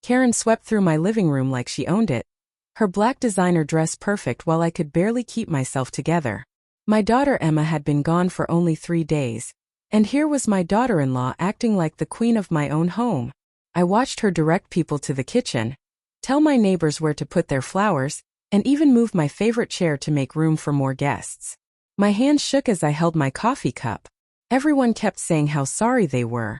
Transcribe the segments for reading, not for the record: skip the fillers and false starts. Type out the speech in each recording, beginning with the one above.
Karen swept through my living room like she owned it. Her black designer dress perfect while I could barely keep myself together. My daughter Emma had been gone for only 3 days. And here was my daughter-in-law acting like the queen of my own home. I watched her direct people to the kitchen, tell my neighbors where to put their flowers, and even move my favorite chair to make room for more guests. My hands shook as I held my coffee cup. Everyone kept saying how sorry they were.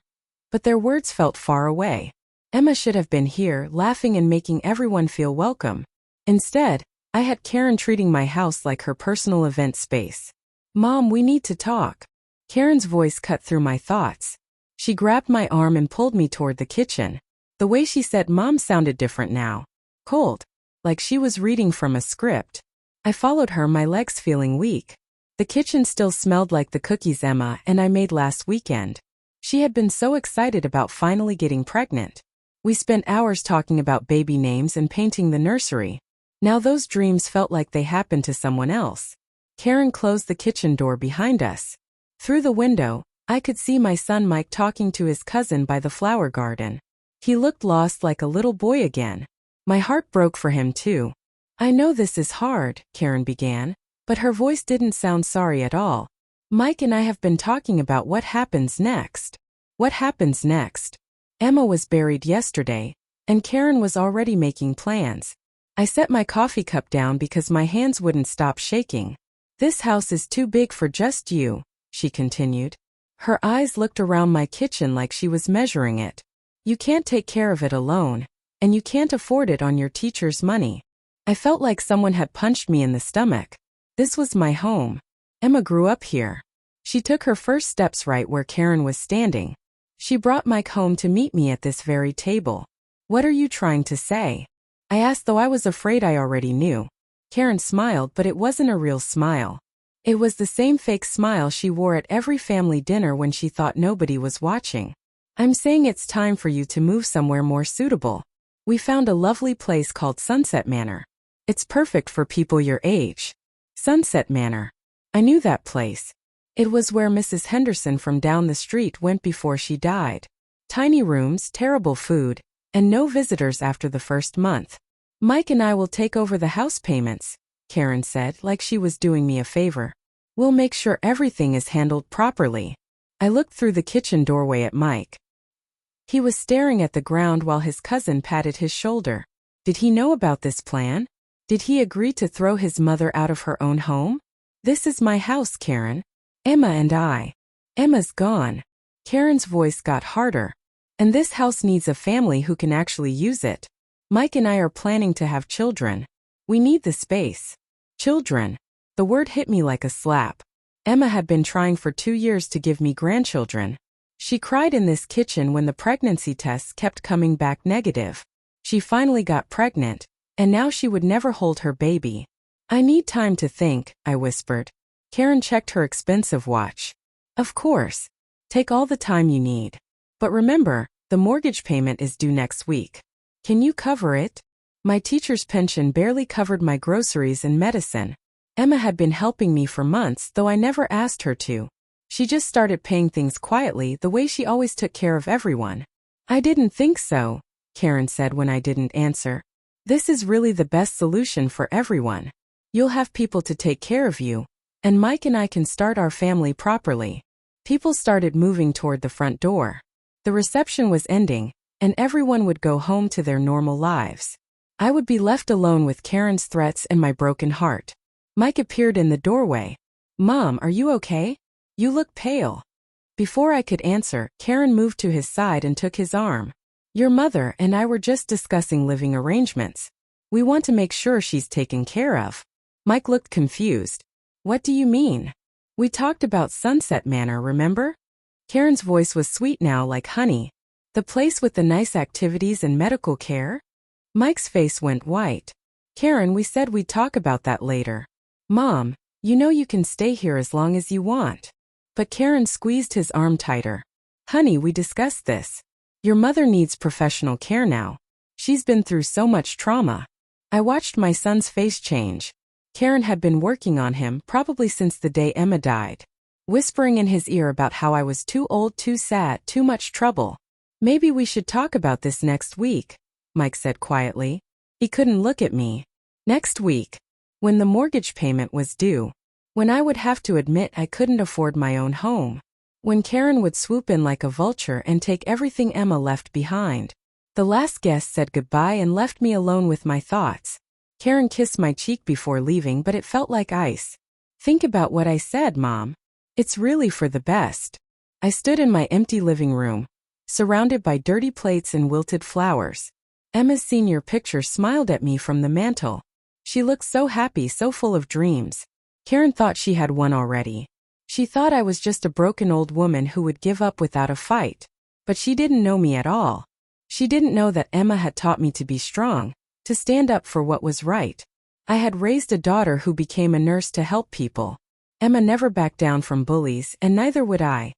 But their words felt far away. Emma should have been here, laughing and making everyone feel welcome. Instead, I had Karen treating my house like her personal event space. "Mom, we need to talk." Karen's voice cut through my thoughts. She grabbed my arm and pulled me toward the kitchen. The way she said "Mom" sounded different now. Cold. Like she was reading from a script. I followed her, my legs feeling weak. The kitchen still smelled like the cookies Emma and I made last weekend. She had been so excited about finally getting pregnant. We spent hours talking about baby names and painting the nursery. Now those dreams felt like they happened to someone else. Karen closed the kitchen door behind us. Through the window, I could see my son Mike talking to his cousin by the flower garden. He looked lost, like a little boy again. My heart broke for him too. "I know this is hard," Karen began, but her voice didn't sound sorry at all. "Mike and I have been talking about what happens next." What happens next? Emma was buried yesterday, and Karen was already making plans. I set my coffee cup down because my hands wouldn't stop shaking. "This house is too big for just you," she continued. Her eyes looked around my kitchen like she was measuring it. "You can't take care of it alone, and you can't afford it on your teacher's money." I felt like someone had punched me in the stomach. This was my home. Emma grew up here. She took her first steps right where Karen was standing. She brought Mike home to meet me at this very table. "What are you trying to say?" I asked, though I was afraid I already knew. Karen smiled, but it wasn't a real smile. It was the same fake smile she wore at every family dinner when she thought nobody was watching. "I'm saying it's time for you to move somewhere more suitable. We found a lovely place called Sunset Manor. It's perfect for people your age." Sunset Manor. I knew that place. It was where Mrs. Henderson from down the street went before she died. Tiny rooms, terrible food, and no visitors after the first month. "Mike and I will take over the house payments," Karen said, like she was doing me a favor. "We'll make sure everything is handled properly." I looked through the kitchen doorway at Mike. He was staring at the ground while his cousin patted his shoulder. Did he know about this plan? Did he agree to throw his mother out of her own home? "This is my house, Karen. Emma and I." "Emma's gone." Karen's voice got harder. "And this house needs a family who can actually use it. Mike and I are planning to have children. We need the space." Children. The word hit me like a slap. Emma had been trying for 2 years to give me grandchildren. She cried in this kitchen when the pregnancy tests kept coming back negative. She finally got pregnant, and now she would never hold her baby. "I need time to think," I whispered. Karen checked her expensive watch. "Of course. Take all the time you need. But remember, the mortgage payment is due next week. Can you cover it?" My teacher's pension barely covered my groceries and medicine. Emma had been helping me for months, though I never asked her to. She just started paying things quietly, the way she always took care of everyone. "I didn't think so," Karen said when I didn't answer. "This is really the best solution for everyone. You'll have people to take care of you, and Mike and I can start our family properly." People started moving toward the front door. The reception was ending, and everyone would go home to their normal lives. I would be left alone with Karen's threats and my broken heart. Mike appeared in the doorway. "Mom, are you okay? You look pale." Before I could answer, Karen moved to his side and took his arm. "Your mother and I were just discussing living arrangements. We want to make sure she's taken care of." Mike looked confused. "What do you mean?" "We talked about Sunset Manor, remember?" Karen's voice was sweet now, like honey. "The place with the nice activities and medical care?" Mike's face went white. "Karen, we said we'd talk about that later." "Mom, you know you can stay here as long as you want." But Karen squeezed his arm tighter. "Honey, we discussed this. Your mother needs professional care now. She's been through so much trauma." I watched my son's face change. Karen had been working on him probably since the day Emma died, whispering in his ear about how I was too old, too sad, too much trouble. "Maybe we should talk about this next week," Mike said quietly. He couldn't look at me. Next week. When the mortgage payment was due. When I would have to admit I couldn't afford my own home. When Karen would swoop in like a vulture and take everything Emma left behind. The last guest said goodbye and left me alone with my thoughts. Karen kissed my cheek before leaving, but it felt like ice. Think about what I said, Mom. It's really for the best. I stood in my empty living room, surrounded by dirty plates and wilted flowers. Emma's senior picture smiled at me from the mantel. She looked so happy, so full of dreams. Karen thought she had won already. She thought I was just a broken old woman who would give up without a fight. But she didn't know me at all. She didn't know that Emma had taught me to be strong, to stand up for what was right. I had raised a daughter who became a nurse to help people. Emma never backed down from bullies, and neither would I.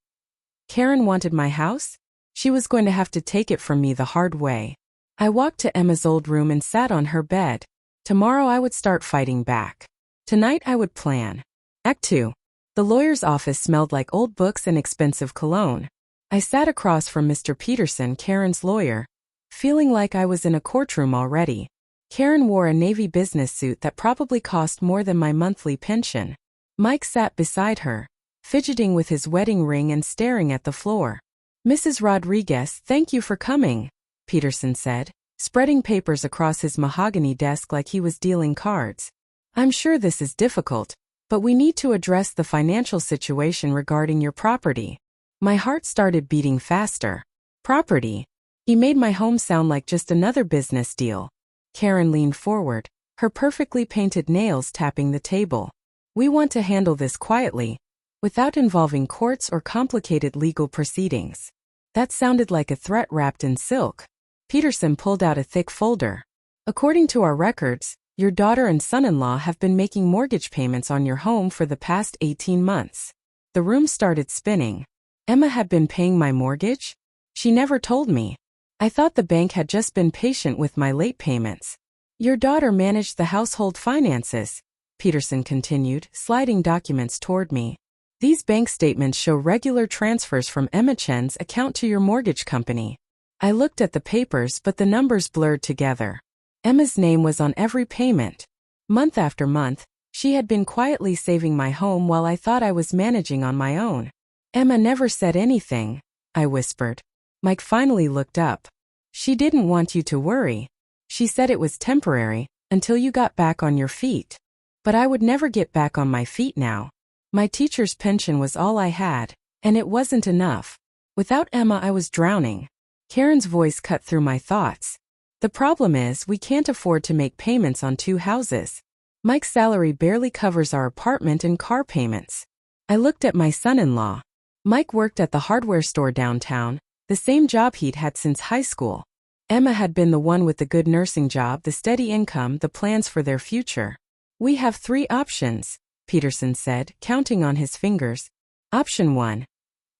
Karen wanted my house? She was going to have to take it from me the hard way. I walked to Emma's old room and sat on her bed. Tomorrow I would start fighting back. Tonight I would plan. Act 2. The lawyer's office smelled like old books and expensive cologne. I sat across from Mr. Peterson, Karen's lawyer, feeling like I was in a courtroom already. Karen wore a navy business suit that probably cost more than my monthly pension. Mike sat beside her, fidgeting with his wedding ring and staring at the floor. Mrs. Rodriguez, thank you for coming, Peterson said, spreading papers across his mahogany desk like he was dealing cards. I'm sure this is difficult, but we need to address the financial situation regarding your property. My heart started beating faster. Property? He made my home sound like just another business deal. Karen leaned forward, her perfectly painted nails tapping the table. We want to handle this quietly, without involving courts or complicated legal proceedings. That sounded like a threat wrapped in silk. Peterson pulled out a thick folder. According to our records, your daughter and son-in-law have been making mortgage payments on your home for the past 18 months. The room started spinning. Emma had been paying my mortgage? She never told me. I thought the bank had just been patient with my late payments. Your daughter managed the household finances, Peterson continued, sliding documents toward me. These bank statements show regular transfers from Emma Chen's account to your mortgage company. I looked at the papers, but the numbers blurred together. Emma's name was on every payment. Month after month, she had been quietly saving my home while I thought I was managing on my own. Emma never said anything, I whispered. Mike finally looked up. She didn't want you to worry. She said it was temporary, until you got back on your feet. But I would never get back on my feet now. My teacher's pension was all I had, and it wasn't enough. Without Emma I was drowning. Karen's voice cut through my thoughts. The problem is we can't afford to make payments on 2 houses. Mike's salary barely covers our apartment and car payments. I looked at my son-in-law. Mike worked at the hardware store downtown, the same job he'd had since high school. Emma had been the one with the good nursing job, the steady income, the plans for their future. We have 3 options, Peterson said, counting on his fingers. Option 1.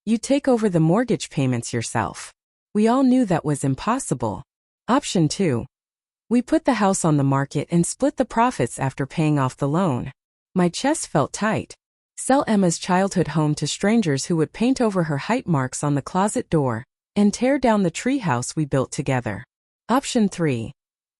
You take over the mortgage payments yourself. We all knew that was impossible. Option 2. We put the house on the market and split the profits after paying off the loan. My chest felt tight. Sell Emma's childhood home to strangers who would paint over her height marks on the closet door, and tear down the treehouse we built together. Option 3.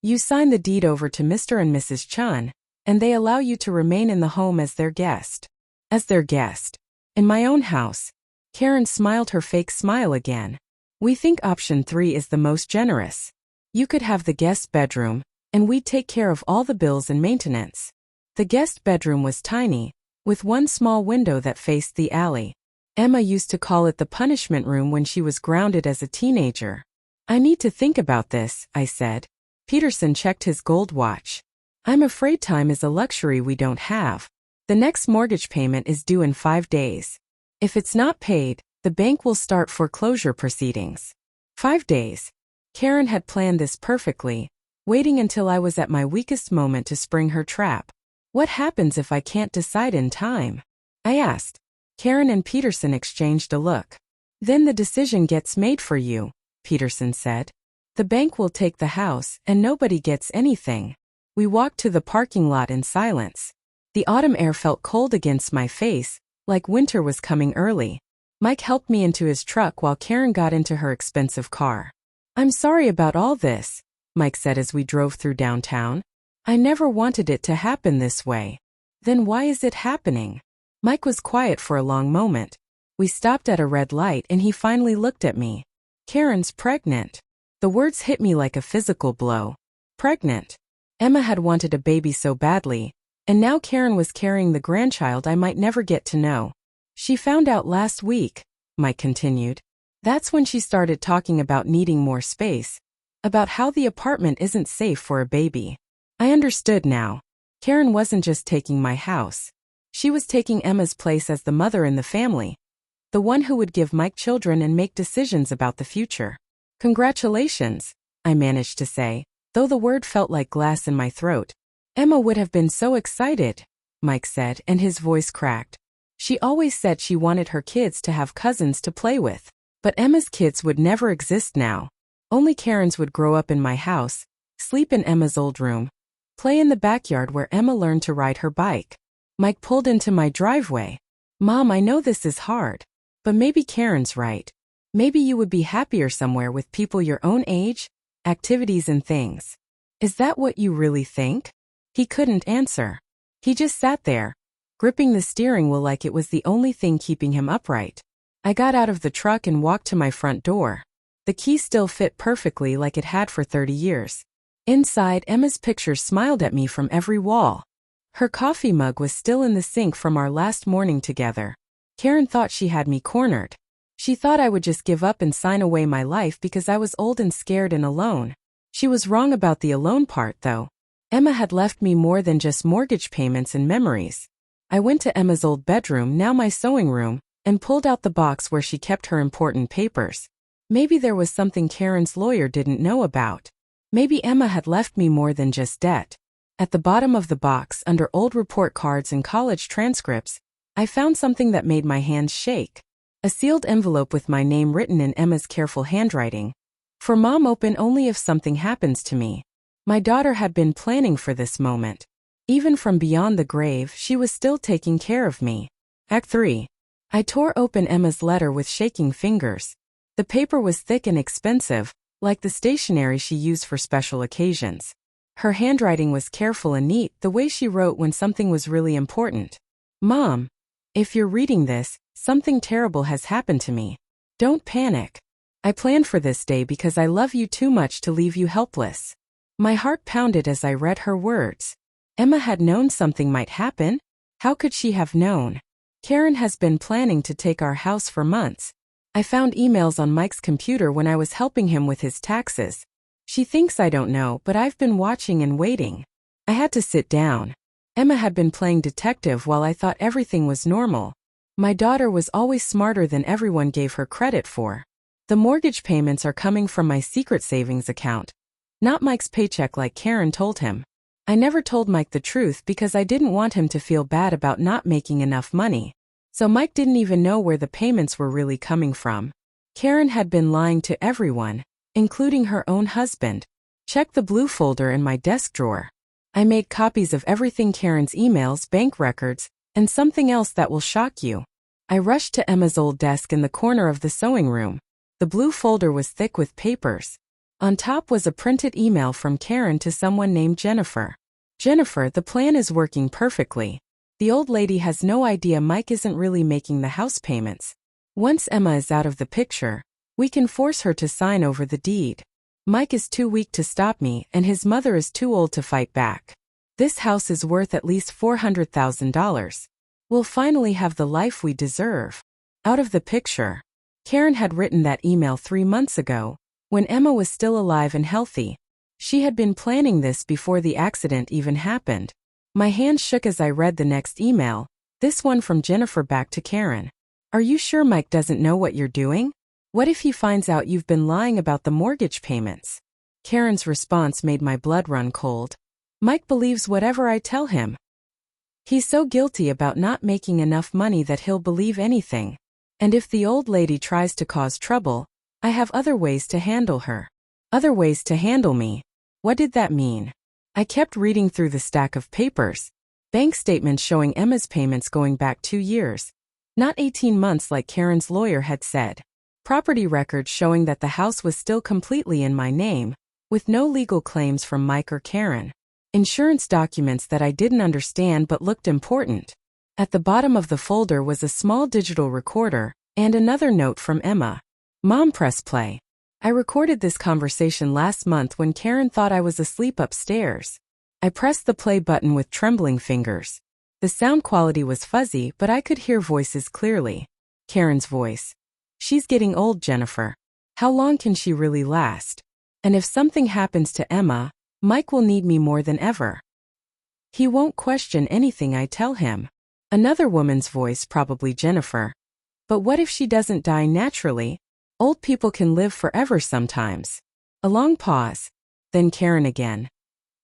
You sign the deed over to Mr. and Mrs. Chun, and they allow you to remain in the home as their guest. As their guest. In my own house. Karen smiled her fake smile again. We think option 3 is the most generous. You could have the guest bedroom, and we'd take care of all the bills and maintenance. The guest bedroom was tiny, with one small window that faced the alley. Emma used to call it the punishment room when she was grounded as a teenager. I need to think about this, I said. Peterson checked his gold watch. I'm afraid time is a luxury we don't have. The next mortgage payment is due in 5 days. If it's not paid, the bank will start foreclosure proceedings. 5 days. Karen had planned this perfectly, waiting until I was at my weakest moment to spring her trap. What happens if I can't decide in time? I asked. Karen and Peterson exchanged a look. Then the decision gets made for you, Peterson said. The bank will take the house, and nobody gets anything. We walked to the parking lot in silence. The autumn air felt cold against my face, like winter was coming early. Mike helped me into his truck while Karen got into her expensive car. I'm sorry about all this, Mike said as we drove through downtown. I never wanted it to happen this way. Then why is it happening? Mike was quiet for a long moment. We stopped at a red light and he finally looked at me. Karen's pregnant. The words hit me like a physical blow. Pregnant. Emma had wanted a baby so badly, and now Karen was carrying the grandchild I might never get to know. She found out last week, Mike continued. That's when she started talking about needing more space, about how the apartment isn't safe for a baby. I understood now. Karen wasn't just taking my house. She was taking Emma's place as the mother in the family, the one who would give Mike children and make decisions about the future. Congratulations, I managed to say, though the word felt like glass in my throat. Emma would have been so excited, Mike said, and his voice cracked. She always said she wanted her kids to have cousins to play with. But Emma's kids would never exist now. Only Karen's would grow up in my house, sleep in Emma's old room, play in the backyard where Emma learned to ride her bike. Mike pulled into my driveway. Mom, I know this is hard, but maybe Karen's right. Maybe you would be happier somewhere with people your own age, activities and things. Is that what you really think? He couldn't answer. He just sat there, gripping the steering wheel like it was the only thing keeping him upright. I got out of the truck and walked to my front door. The key still fit perfectly like it had for 30 years. Inside, Emma's picture smiled at me from every wall. Her coffee mug was still in the sink from our last morning together. Karen thought she had me cornered. She thought I would just give up and sign away my life because I was old and scared and alone. She was wrong about the alone part, though. Emma had left me more than just mortgage payments and memories. I went to Emma's old bedroom, now my sewing room, and pulled out the box where she kept her important papers. Maybe there was something Karen's lawyer didn't know about. Maybe Emma had left me more than just debt. At the bottom of the box, under old report cards and college transcripts, I found something that made my hands shake. A sealed envelope with my name written in Emma's careful handwriting. For Mom, open only if something happens to me. My daughter had been planning for this moment. Even from beyond the grave, she was still taking care of me. Act 3. I tore open Emma's letter with shaking fingers. The paper was thick and expensive, like the stationery she used for special occasions. Her handwriting was careful and neat, the way she wrote when something was really important. Mom, if you're reading this, something terrible has happened to me. Don't panic. I planned for this day because I love you too much to leave you helpless. My heart pounded as I read her words. Emma had known something might happen? How could she have known? Karen has been planning to take our house for months. I found emails on Mike's computer when I was helping him with his taxes. She thinks I don't know, but I've been watching and waiting. I had to sit down. Emma had been playing detective while I thought everything was normal. My daughter was always smarter than everyone gave her credit for. The mortgage payments are coming from my secret savings account, not Mike's paycheck like Karen told him. I never told Mike the truth because I didn't want him to feel bad about not making enough money. So Mike didn't even know where the payments were really coming from. Karen had been lying to everyone, including her own husband. Check the blue folder in my desk drawer. I made copies of everything: Karen's emails, bank records, and something else that will shock you. I rushed to Emma's old desk in the corner of the sewing room. The blue folder was thick with papers. On top was a printed email from Karen to someone named Jennifer. Jennifer, the plan is working perfectly. The old lady has no idea Mike isn't really making the house payments. Once Emma is out of the picture, we can force her to sign over the deed. Mike is too weak to stop me, and his mother is too old to fight back. This house is worth at least $400,000. We'll finally have the life we deserve. Out of the picture. Karen had written that email 3 months ago, when Emma was still alive and healthy. She had been planning this before the accident even happened. My hand shook as I read the next email, this one from Jennifer back to Karen. Are you sure Mike doesn't know what you're doing? What if he finds out you've been lying about the mortgage payments? Karen's response made my blood run cold. Mike believes whatever I tell him. He's so guilty about not making enough money that he'll believe anything. And if the old lady tries to cause trouble, I have other ways to handle her. Other ways to handle me. What did that mean? I kept reading through the stack of papers. Bank statements showing Emma's payments going back 2 years. Not 18 months like Karen's lawyer had said. Property records showing that the house was still completely in my name. with no legal claims from Mike or Karen. Insurance documents that I didn't understand but looked important. At the bottom of the folder was a small digital recorder, and another note from Emma. Mom, press play. I recorded this conversation last month when Karen thought I was asleep upstairs. I pressed the play button with trembling fingers. The sound quality was fuzzy, but I could hear voices clearly. Karen's voice. She's getting old, Jennifer. How long can she really last? And if something happens to Emma, Mike will need me more than ever. He won't question anything I tell him. Another woman's voice, probably Jennifer. But what if she doesn't die naturally? Old people can live forever sometimes. A long pause. Then Karen again.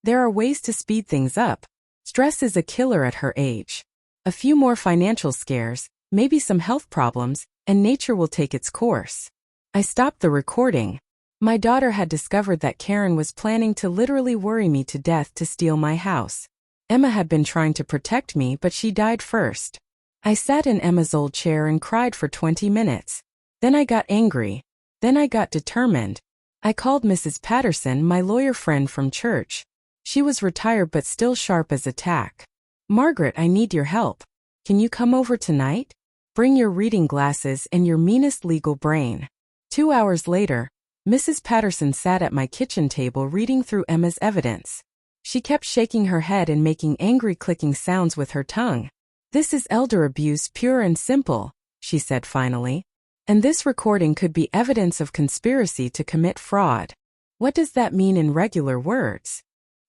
There are ways to speed things up. Stress is a killer at her age. A few more financial scares, maybe some health problems, and nature will take its course. I stopped the recording. My daughter had discovered that Karen was planning to literally worry me to death to steal my house. Emma had been trying to protect me, but she died first. I sat in Emma's old chair and cried for 20 minutes. Then I got angry. Then I got determined. I called Mrs. Patterson, my lawyer friend from church. She was retired but still sharp as a tack. Margaret, I need your help. Can you come over tonight? Bring your reading glasses and your meanest legal brain. 2 hours later, Mrs. Patterson sat at my kitchen table reading through Emma's evidence. She kept shaking her head and making angry clicking sounds with her tongue. This is elder abuse, pure and simple, she said finally. And this recording could be evidence of conspiracy to commit fraud. What does that mean in regular words?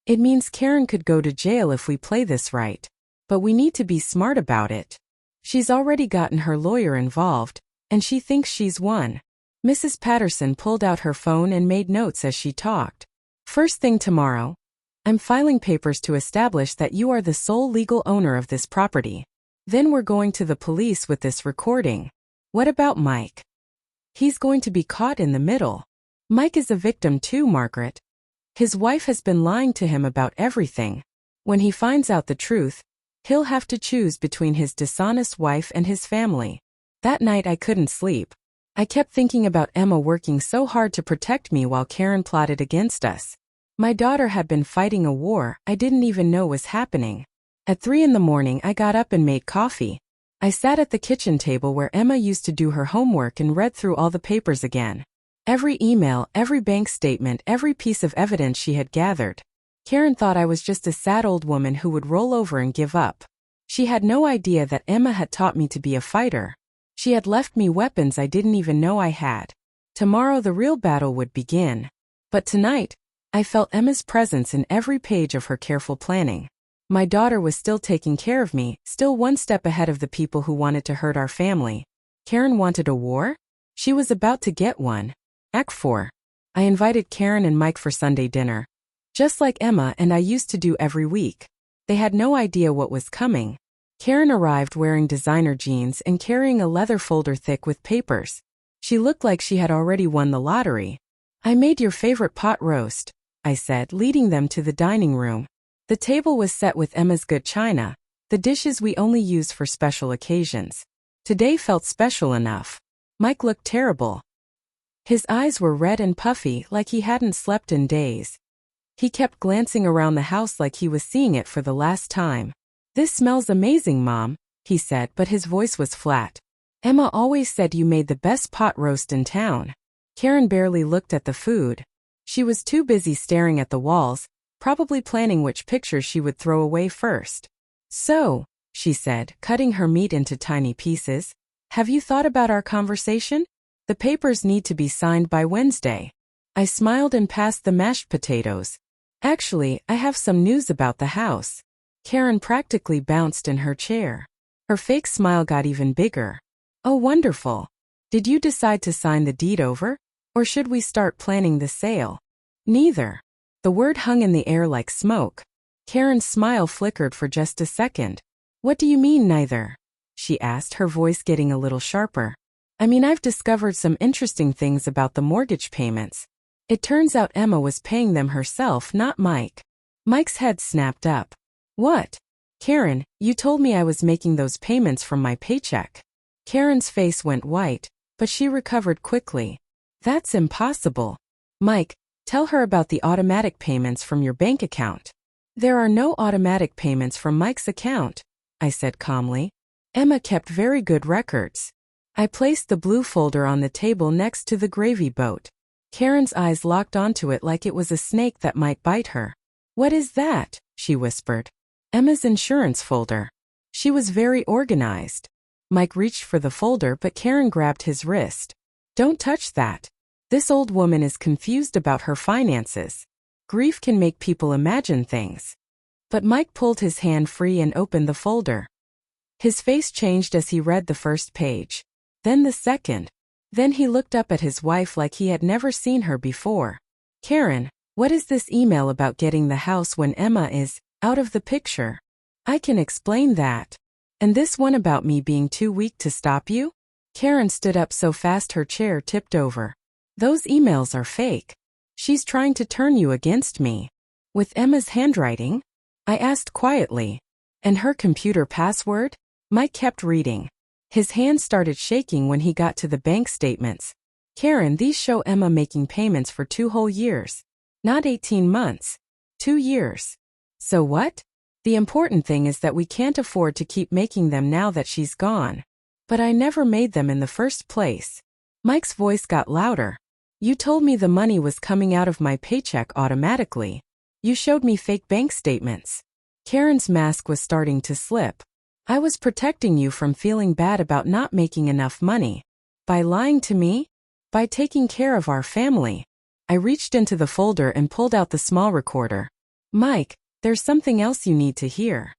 It means Karen could go to jail if we play this right. But we need to be smart about it. She's already gotten her lawyer involved, and she thinks she's won. Mrs. Patterson pulled out her phone and made notes as she talked. First thing tomorrow, I'm filing papers to establish that you are the sole legal owner of this property. Then we're going to the police with this recording. What about Mike? He's going to be caught in the middle. Mike is a victim too, Margaret. His wife has been lying to him about everything. When he finds out the truth, he'll have to choose between his dishonest wife and his family. That night I couldn't sleep. I kept thinking about Emma working so hard to protect me while Karen plotted against us. My daughter had been fighting a war I didn't even know was happening. At 3 in the morning I got up and made coffee. I sat at the kitchen table where Emma used to do her homework and read through all the papers again. Every email, every bank statement, every piece of evidence she had gathered. Karen thought I was just a sad old woman who would roll over and give up. She had no idea that Emma had taught me to be a fighter. She had left me weapons I didn't even know I had. Tomorrow the real battle would begin. But tonight, I felt Emma's presence in every page of her careful planning. My daughter was still taking care of me, still one step ahead of the people who wanted to hurt our family. Karen wanted a war? She was about to get one. Act 4. I invited Karen and Mike for Sunday dinner. Just like Emma and I used to do every week. They had no idea what was coming. Karen arrived wearing designer jeans and carrying a leather folder thick with papers. She looked like she had already won the lottery. I made your favorite pot roast, I said, leading them to the dining room. The table was set with Emma's good china, the dishes we only use for special occasions. Today felt special enough. Mike looked terrible. His eyes were red and puffy like he hadn't slept in days. He kept glancing around the house like he was seeing it for the last time. This smells amazing, Mom, he said, but his voice was flat. Emma always said you made the best pot roast in town. Karen barely looked at the food. She was too busy staring at the walls, probably planning which pictures she would throw away first. So, she said, cutting her meat into tiny pieces, have you thought about our conversation? The papers need to be signed by Wednesday. I smiled and passed the mashed potatoes. Actually, I have some news about the house. Karen practically bounced in her chair. Her fake smile got even bigger. Oh, wonderful. Did you decide to sign the deed over? Or should we start planning the sale? Neither. The word hung in the air like smoke. Karen's smile flickered for just a second. What do you mean, neither? She asked, her voice getting a little sharper. I mean, I've discovered some interesting things about the mortgage payments. It turns out Emma was paying them herself, not Mike. Mike's head snapped up. What? Karen, you told me I was making those payments from my paycheck. Karen's face went white, but she recovered quickly. That's impossible. Mike, Tell her about the automatic payments from your bank account. There are no automatic payments from Mike's account, I said calmly. Emma kept very good records. I placed the blue folder on the table next to the gravy boat. Karen's eyes locked onto it like it was a snake that might bite her. What is that? She whispered. Emma's insurance folder. She was very organized. Mike reached for the folder, but Karen grabbed his wrist. Don't touch that. This old woman is confused about her finances. Grief can make people imagine things. But Mike pulled his hand free and opened the folder. His face changed as he read the first page. Then the second. Then he looked up at his wife like he had never seen her before. Karen, what is this email about getting the house when Emma is out of the picture? I can explain that. And this one about me being too weak to stop you? Karen stood up so fast her chair tipped over. Those emails are fake. She's trying to turn you against me. With Emma's handwriting? I asked quietly. And her computer password? Mike kept reading. His hand started shaking when he got to the bank statements. Karen, these show Emma making payments for 2 whole years. Not 18 months. 2 years. So what? The important thing is that we can't afford to keep making them now that she's gone. But I never made them in the first place. Mike's voice got louder. You told me the money was coming out of my paycheck automatically. You showed me fake bank statements. Karen's mask was starting to slip. I was protecting you from feeling bad about not making enough money. By lying to me? By taking care of our family. I reached into the folder and pulled out the small recorder. Mike, there's something else you need to hear.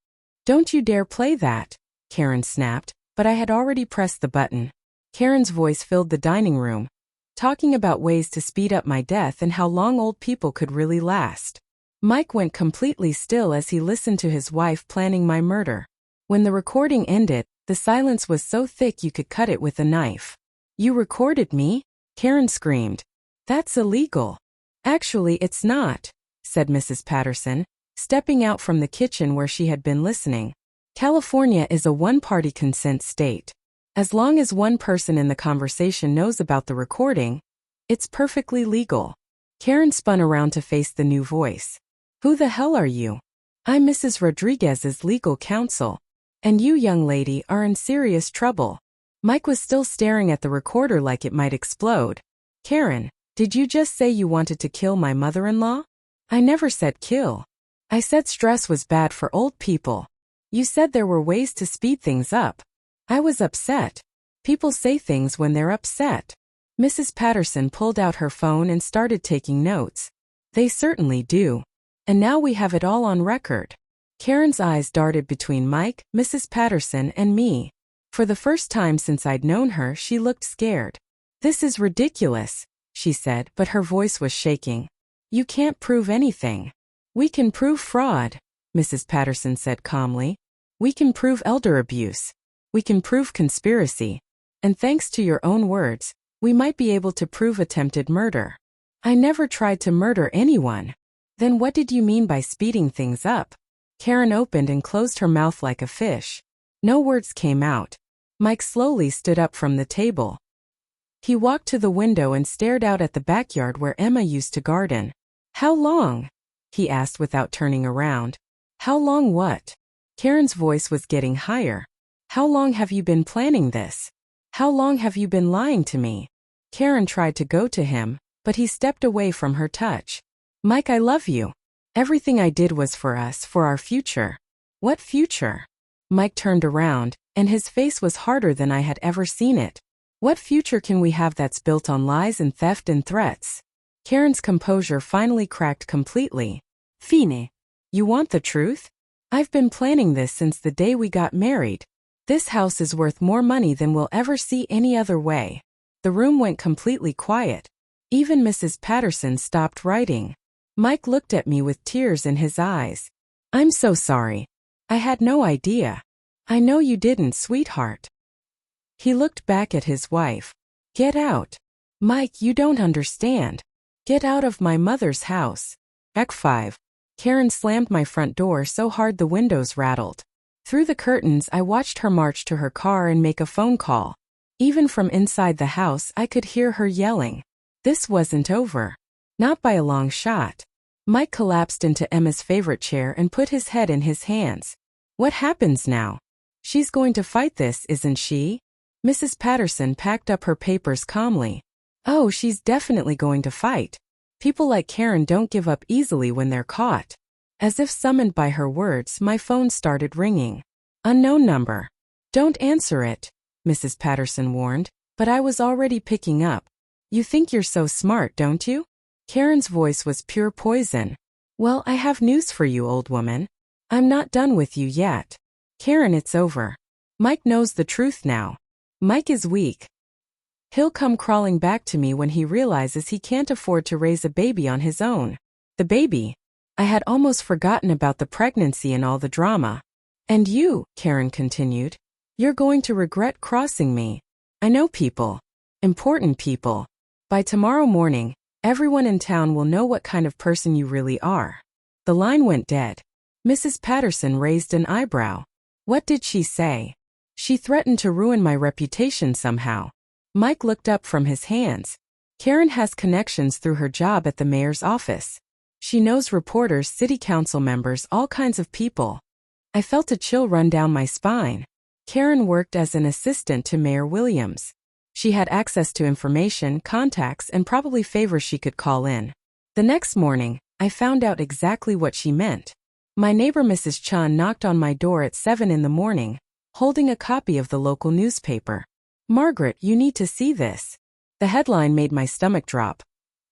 Don't you dare play that, Karen snapped, but I had already pressed the button. Karen's voice filled the dining room, talking about ways to speed up my death and how long old people could really last. Mike went completely still as he listened to his wife planning my murder. When the recording ended, the silence was so thick you could cut it with a knife. You recorded me? Karen screamed. That's illegal. Actually, it's not, said Mrs. Patterson, stepping out from the kitchen where she had been listening. California is a one-party consent state. As long as one person in the conversation knows about the recording, it's perfectly legal. Karen spun around to face the new voice. Who the hell are you? I'm Mrs. Rodriguez's legal counsel. And you, young lady, are in serious trouble. Mike was still staring at the recorder like it might explode. Karen, did you just say you wanted to kill my mother-in-law? I never said kill. I said stress was bad for old people. You said there were ways to speed things up. I was upset. People say things when they're upset. Mrs. Patterson pulled out her phone and started taking notes. They certainly do. And now we have it all on record. Karen's eyes darted between Mike, Mrs. Patterson, and me. For the first time since I'd known her, she looked scared. This is ridiculous, she said, but her voice was shaking. You can't prove anything. We can prove fraud, Mrs. Patterson said calmly. We can prove elder abuse. We can prove conspiracy. And thanks to your own words, we might be able to prove attempted murder. I never tried to murder anyone. Then what did you mean by speeding things up? Karen opened and closed her mouth like a fish. No words came out. Mike slowly stood up from the table. He walked to the window and stared out at the backyard where Emma used to garden. How long? He asked without turning around. How long what? Karen's voice was getting higher. How long have you been planning this? How long have you been lying to me? Karen tried to go to him, but he stepped away from her touch. Mike, I love you. Everything I did was for us, for our future. What future? Mike turned around, and his face was harder than I had ever seen it. What future can we have that's built on lies and theft and threats? Karen's composure finally cracked completely. Fine. You want the truth? I've been planning this since the day we got married. This house is worth more money than we'll ever see any other way. The room went completely quiet. Even Mrs. Patterson stopped writing. Mike looked at me with tears in his eyes. I'm so sorry. I had no idea. I know you didn't, sweetheart. He looked back at his wife. Get out. Mike, you don't understand. Get out of my mother's house. Act 5. Karen slammed my front door so hard the windows rattled. Through the curtains, I watched her march to her car and make a phone call. Even from inside the house, I could hear her yelling. This wasn't over. Not by a long shot. Mike collapsed into Emma's favorite chair and put his head in his hands. What happens now? She's going to fight this, isn't she? Mrs. Patterson packed up her papers calmly. Oh, she's definitely going to fight. People like Karen don't give up easily when they're caught. As if summoned by her words, my phone started ringing. Unknown number. Don't answer it, Mrs. Patterson warned, but I was already picking up. You think you're so smart, don't you? Karen's voice was pure poison. Well, I have news for you, old woman. I'm not done with you yet. Karen, it's over. Mike knows the truth now. Mike is weak. He'll come crawling back to me when he realizes he can't afford to raise a baby on his own. The baby? I had almost forgotten about the pregnancy and all the drama. And you, Karen continued, you're going to regret crossing me. I know people. Important people. By tomorrow morning, everyone in town will know what kind of person you really are. The line went dead. Mrs. Patterson raised an eyebrow. What did she say? She threatened to ruin my reputation somehow. Mike looked up from his hands. Karen has connections through her job at the mayor's office. She knows reporters, city council members, all kinds of people. I felt a chill run down my spine. Karen worked as an assistant to Mayor Williams. She had access to information, contacts, and probably favors she could call in. The next morning, I found out exactly what she meant. My neighbor Mrs. Chun knocked on my door at 7 in the morning, holding a copy of the local newspaper. Margaret, you need to see this. The headline made my stomach drop.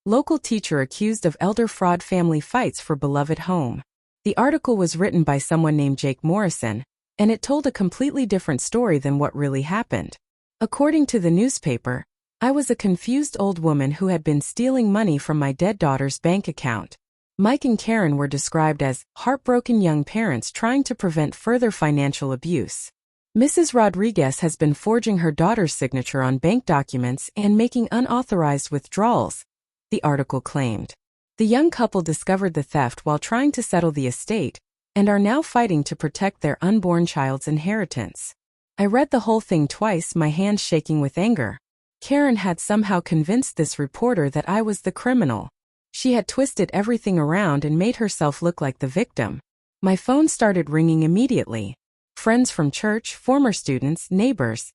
Local teacher accused of elder fraud, family fights for beloved home. The article was written by someone named Jake Morrison, and it told a completely different story than what really happened. According to the newspaper, I was a confused old woman who had been stealing money from my dead daughter's bank account. Mike and Karen were described as heartbroken young parents trying to prevent further financial abuse. Mrs. Rodriguez has been forging her daughter's signature on bank documents and making unauthorized withdrawals, the article claimed. The young couple discovered the theft while trying to settle the estate and are now fighting to protect their unborn child's inheritance. I read the whole thing twice, my hands shaking with anger. Karen had somehow convinced this reporter that I was the criminal. She had twisted everything around and made herself look like the victim. My phone started ringing immediately. Friends from church, former students, neighbors.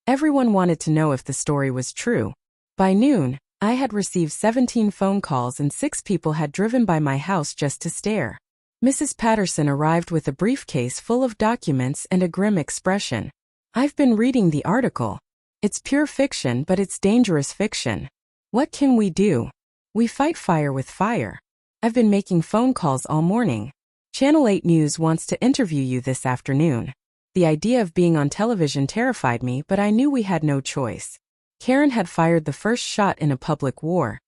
Everyone wanted to know if the story was true. By noon, I had received 17 phone calls and 6 people had driven by my house just to stare. Mrs. Patterson arrived with a briefcase full of documents and a grim expression. I've been reading the article. It's pure fiction, but it's dangerous fiction. What can we do? We fight fire with fire. I've been making phone calls all morning. Channel 8 News wants to interview you this afternoon. The idea of being on television terrified me, but I knew we had no choice. Karen had fired the first shot in a public war,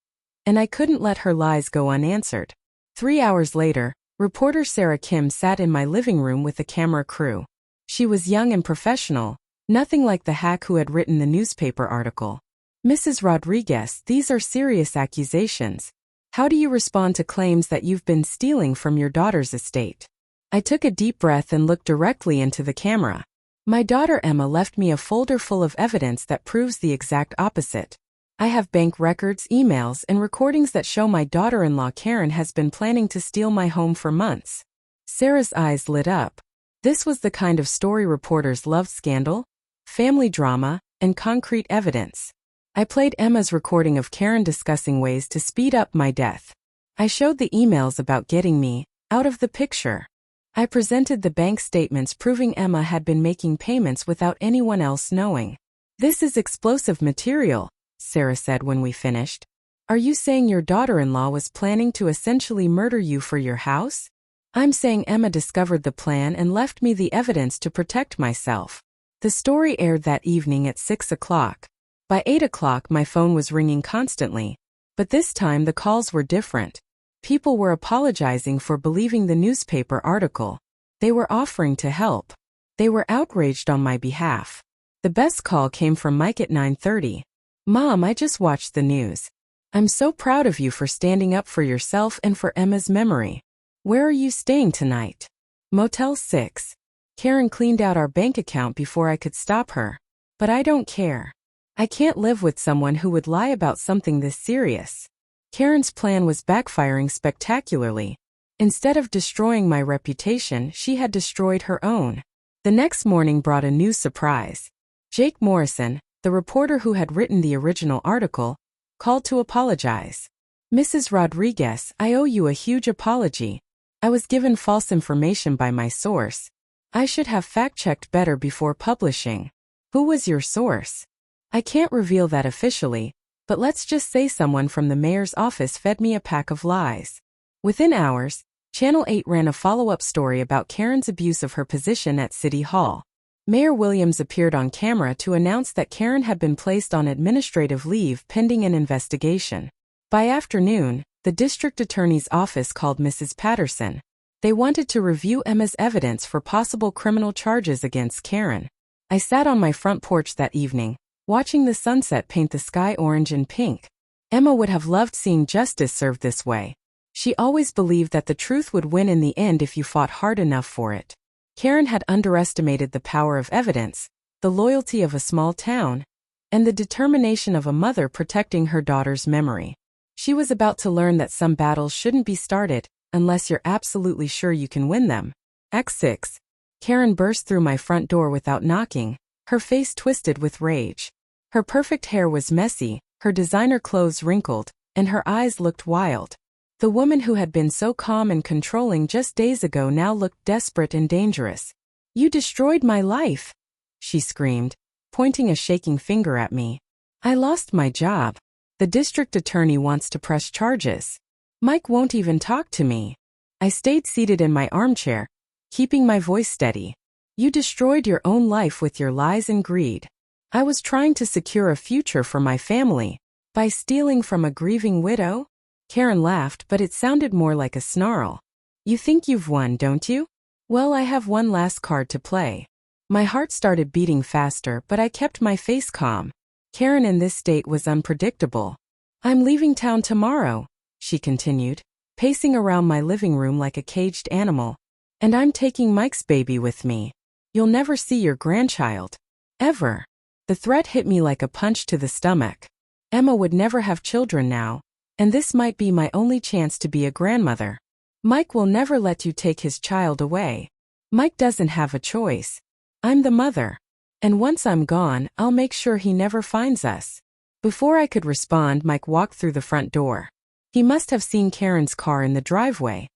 and I couldn't let her lies go unanswered. 3 hours later, reporter Sarah Kim sat in my living room with a camera crew. She was young and professional, nothing like the hack who had written the newspaper article. Mrs. Rodriguez, these are serious accusations. How do you respond to claims that you've been stealing from your daughter's estate? I took a deep breath and looked directly into the camera. My daughter Emma left me a folder full of evidence that proves the exact opposite. I have bank records, emails, and recordings that show my daughter-in-law Karen has been planning to steal my home for months. Sarah's eyes lit up. This was the kind of story reporters loved: scandal, family drama, and concrete evidence. I played Emma's recording of Karen discussing ways to speed up my death. I showed the emails about getting me out of the picture. I presented the bank statements proving Emma had been making payments without anyone else knowing. This is explosive material, Sarah said when we finished. Are you saying your daughter-in-law was planning to essentially murder you for your house? I'm saying Emma discovered the plan and left me the evidence to protect myself. The story aired that evening at 6 o'clock. By 8 o'clock my phone was ringing constantly, but this time the calls were different. People were apologizing for believing the newspaper article. They were offering to help. They were outraged on my behalf. The best call came from Mike at 9:30. Mom, I just watched the news. I'm so proud of you for standing up for yourself and for Emma's memory. Where are you staying tonight? Motel 6. Karen cleaned out our bank account before I could stop her. But I don't care. I can't live with someone who would lie about something this serious. Karen's plan was backfiring spectacularly. Instead of destroying my reputation, she had destroyed her own. The next morning brought a new surprise. Jake Morrison, the reporter who had written the original article, called to apologize. "Mrs. Rodriguez, I owe you a huge apology. I was given false information by my source. I should have fact-checked better before publishing." "Who was your source?" "I can't reveal that officially, but let's just say someone from the mayor's office fed me a pack of lies." Within hours, Channel 8 ran a follow-up story about Karen's abuse of her position at City Hall. Mayor Williams appeared on camera to announce that Karen had been placed on administrative leave pending an investigation. By afternoon, the district attorney's office called Mrs. Patterson. They wanted to review Emma's evidence for possible criminal charges against Karen. I sat on my front porch that evening, watching the sunset paint the sky orange and pink. Emma would have loved seeing justice served this way. She always believed that the truth would win in the end if you fought hard enough for it. Karen had underestimated the power of evidence, the loyalty of a small town, and the determination of a mother protecting her daughter's memory. She was about to learn that some battles shouldn't be started unless you're absolutely sure you can win them. Act 6. Karen burst through my front door without knocking, her face twisted with rage. Her perfect hair was messy, her designer clothes wrinkled, and her eyes looked wild. The woman who had been so calm and controlling just days ago now looked desperate and dangerous. "You destroyed my life," she screamed, pointing a shaking finger at me. "I lost my job. The district attorney wants to press charges. Mike won't even talk to me." I stayed seated in my armchair, keeping my voice steady. "You destroyed your own life with your lies and greed. I was trying to secure a future for my family. By stealing from a grieving widow?" Karen laughed, but it sounded more like a snarl. "You think you've won, don't you? Well, I have one last card to play." My heart started beating faster, but I kept my face calm. Karen in this state was unpredictable. "I'm leaving town tomorrow," she continued, pacing around my living room like a caged animal. "And I'm taking Mike's baby with me. You'll never see your grandchild. Ever." The threat hit me like a punch to the stomach. Emma would never have children now, and this might be my only chance to be a grandmother. "Mike will never let you take his child away. Mike doesn't have a choice. I'm the mother. And once I'm gone, I'll make sure he never finds us." Before I could respond, Mike walked through the front door. He must have seen Karen's car in the driveway.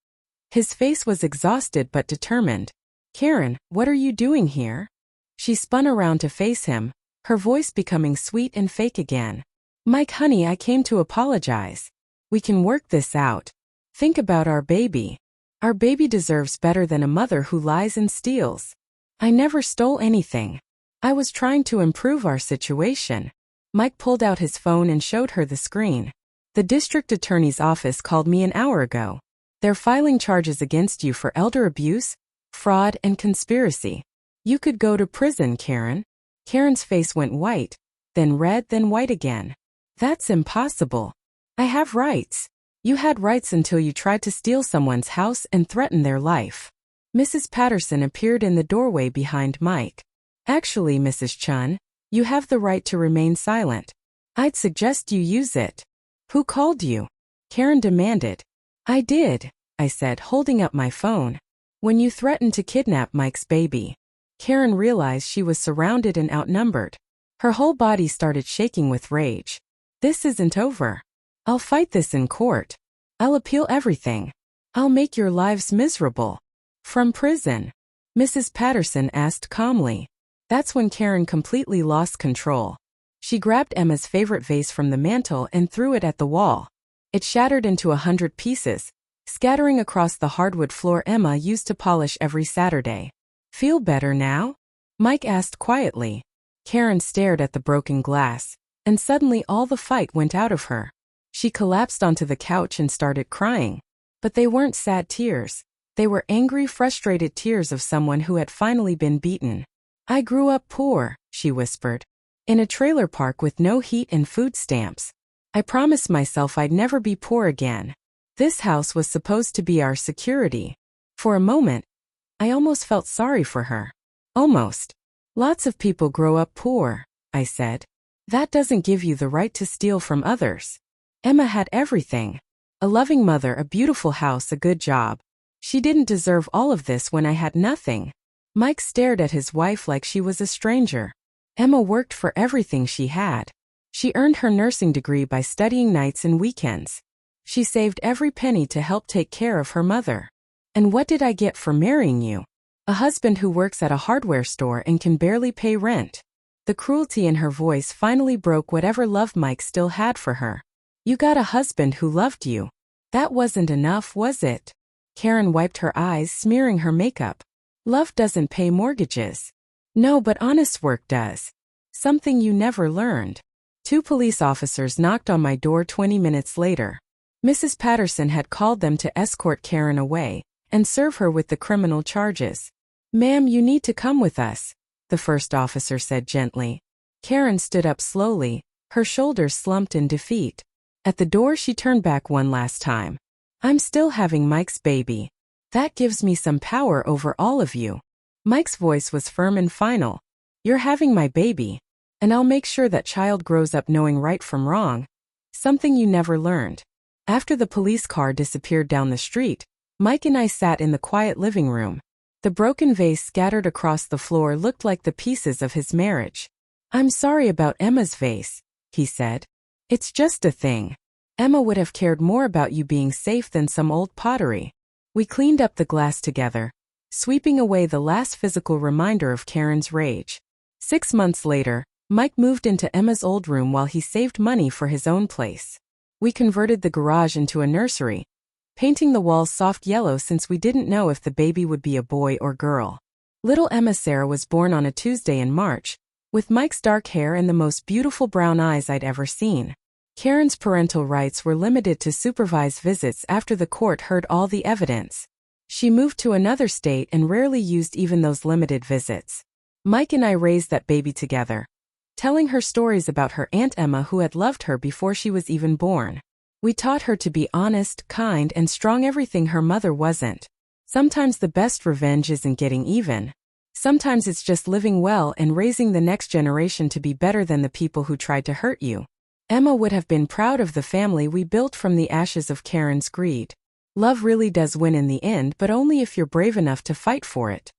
His face was exhausted but determined. "Karen, what are you doing here?" She spun around to face him, her voice becoming sweet and fake again. "Mike, honey, I came to apologize. We can work this out. Think about our baby. Our baby deserves better than a mother who lies and steals. I never stole anything. I was trying to improve our situation." Mike pulled out his phone and showed her the screen. "The district attorney's office called me an hour ago. They're filing charges against you for elder abuse, fraud, and conspiracy. You could go to prison, Karen." Karen's face went white, then red, then white again. "That's impossible. I have rights." "You had rights until you tried to steal someone's house and threaten their life." Mrs. Patterson appeared in the doorway behind Mike. "Actually, Mrs. Chun, you have the right to remain silent. I'd suggest you use it." "Who called you?" Karen demanded. "I did," I said, holding up my phone. "When you threatened to kidnap Mike's baby." Karen realized she was surrounded and outnumbered. Her whole body started shaking with rage. "This isn't over. I'll fight this in court. I'll appeal everything. I'll make your lives miserable." "From prison?" Mrs. Patterson asked calmly. That's when Karen completely lost control. She grabbed Emma's favorite vase from the mantel and threw it at the wall. It shattered into 100 pieces, scattering across the hardwood floor Emma used to polish every Saturday. "Feel better now?" Mike asked quietly. Karen stared at the broken glass, and suddenly all the fight went out of her. She collapsed onto the couch and started crying. But they weren't sad tears. They were angry, frustrated tears of someone who had finally been beaten. "I grew up poor," she whispered, "in a trailer park with no heat and food stamps. I promised myself I'd never be poor again. This house was supposed to be our security." For a moment, I almost felt sorry for her. "Almost. Lots of people grow up poor," I said. "That doesn't give you the right to steal from others." Emma had everything. A loving mother, a beautiful house, a good job. She didn't deserve all of this when I had nothing. Mike stared at his wife like she was a stranger. Emma worked for everything she had. She earned her nursing degree by studying nights and weekends. She saved every penny to help take care of her mother. And what did I get for marrying you? A husband who works at a hardware store and can barely pay rent. The cruelty in her voice finally broke whatever love Mike still had for her. You got a husband who loved you. That wasn't enough, was it? Karen wiped her eyes, smearing her makeup. Love doesn't pay mortgages. No, but honest work does. Something you never learned. 2 police officers knocked on my door 20 minutes later. Mrs. Patterson had called them to escort Karen away and serve her with the criminal charges. Ma'am, you need to come with us, the first officer said gently. Karen stood up slowly, her shoulders slumped in defeat. At the door she turned back one last time. I'm still having Mike's baby. That gives me some power over all of you. Mike's voice was firm and final. You're having my baby. And I'll make sure that child grows up knowing right from wrong. Something you never learned. After the police car disappeared down the street, Mike and I sat in the quiet living room. The broken vase scattered across the floor looked like the pieces of his marriage. I'm sorry about Emma's vase, he said. It's just a thing. Emma would have cared more about you being safe than some old pottery. We cleaned up the glass together, sweeping away the last physical reminder of Karen's rage. 6 months later, Mike moved into Emma's old room while he saved money for his own place. We converted the garage into a nursery, painting the walls soft yellow since we didn't know if the baby would be a boy or girl. Little Emma Sarah was born on a Tuesday in March, with Mike's dark hair and the most beautiful brown eyes I'd ever seen. Karen's parental rights were limited to supervised visits after the court heard all the evidence. She moved to another state and rarely used even those limited visits. Mike and I raised that baby together, telling her stories about her Aunt Emma who had loved her before she was even born. We taught her to be honest, kind, and strong, everything her mother wasn't. Sometimes the best revenge isn't getting even. Sometimes it's just living well and raising the next generation to be better than the people who tried to hurt you. Emma would have been proud of the family we built from the ashes of Karen's greed. Love really does win in the end, but only if you're brave enough to fight for it.